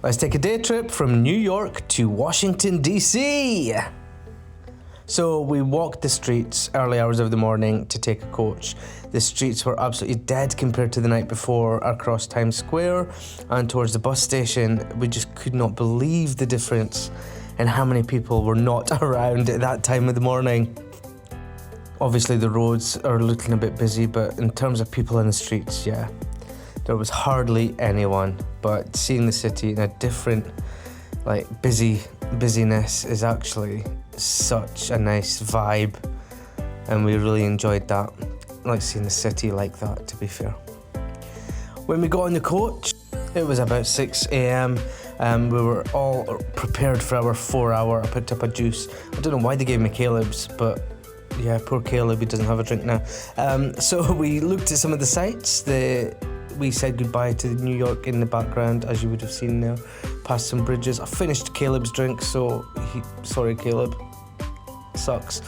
Let's take a day trip from New York to Washington, D.C. So we walked the streets early hours of the morning to take a coach. The streets were absolutely dead compared to the night before across Times Square and towards the bus station. We just could not believe the difference in how many people were not around at that time of the morning. Obviously the roads are looking a bit busy, but in terms of people in the streets, yeah, there was hardly anyone. But seeing the city in a different, busyness is actually such a nice vibe, and we really enjoyed that. I like seeing the city like that, to be fair. When we got on the coach, it was about 6 a.m. We were all prepared for our 4 hour. I picked up a juice. I don't know why they gave me Kaleb's, but yeah, poor Kaleb, he doesn't have a drink now. So we looked at some of the sights. We said goodbye to New York in the background, as you would have seen there, past some bridges. I finished Kaleb's drink, so sorry Kaleb, sucks.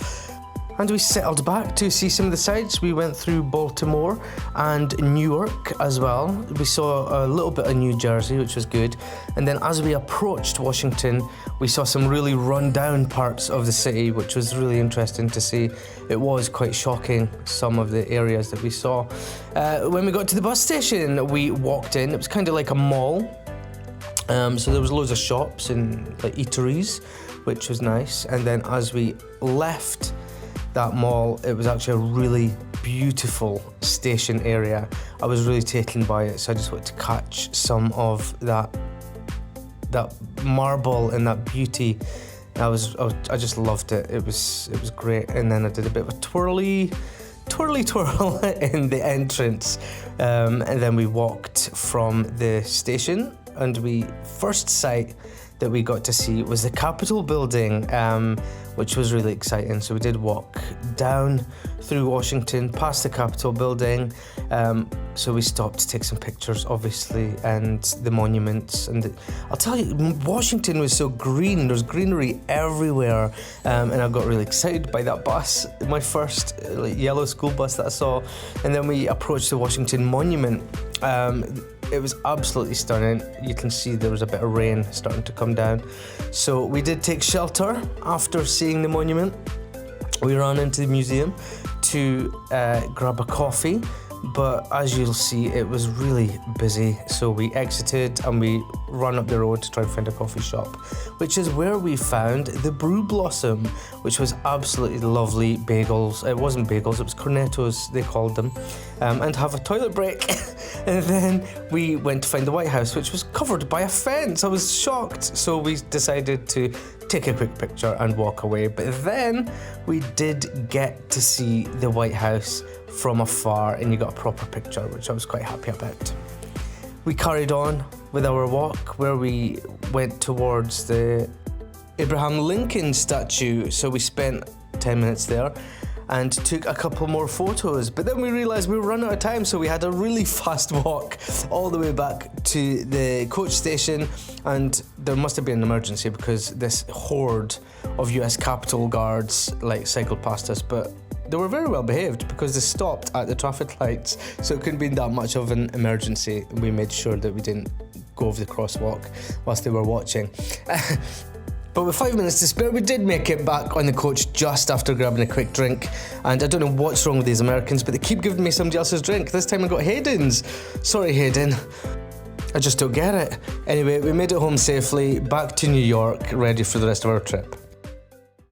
And we settled back to see some of the sights. We went through Baltimore and Newark as well. We saw a little bit of New Jersey, which was good. And then as we approached Washington, we saw some really run-down parts of the city, which was really interesting to see. It was quite shocking, some of the areas that we saw. When we got to the bus station, we walked in. It was kind of like a mall. So there was loads of shops and eateries, which was nice. And then as we left that mall, it was actually a really beautiful station area. I was really taken by it, so I just wanted to catch some of that marble and that beauty. I just loved it. It was great. And then I did a bit of a twirly twirl in the entrance, and then we walked from the station, and first sight that we got to see was the Capitol building, which was really exciting. So we did walk down through Washington, past the Capitol building. So we stopped to take some pictures, obviously, and the monuments. And I'll tell you, Washington was so green. There's greenery everywhere. And I got really excited by that bus, my first yellow school bus that I saw. And then we approached the Washington Monument. It was absolutely stunning. You can see there was a bit of rain starting to come down. So we did take shelter after seeing the monument. We ran into the museum to grab a coffee, but as you'll see, it was really busy. So we exited and we ran up the road to try and find a coffee shop, which is where we found the Brew Blossom, which was absolutely lovely bagels. It wasn't bagels, it was cornettos, they called them, and have a toilet break. And then we went to find the White House, which was covered by a fence. I was shocked. So we decided to take a quick picture and walk away. But then we did get to see the White House from afar, and you got a proper picture, which I was quite happy about. We carried on with our walk, where we went towards the Abraham Lincoln statue. So we spent 10 minutes there and took a couple more photos, but then we realised we were running out of time, so we had a really fast walk all the way back to the coach station. And there must have been an emergency because this horde of US Capitol guards cycled past us, but they were very well behaved because they stopped at the traffic lights, so it couldn't be that much of an emergency. We made sure that we didn't go over the crosswalk whilst they were watching. But with 5 minutes to spare, we did make it back on the coach just after grabbing a quick drink. And I don't know what's wrong with these Americans, but they keep giving me somebody else's drink. This time I got Hayden's. Sorry, Hayden. I just don't get it. Anyway, we made it home safely, back to New York, ready for the rest of our trip.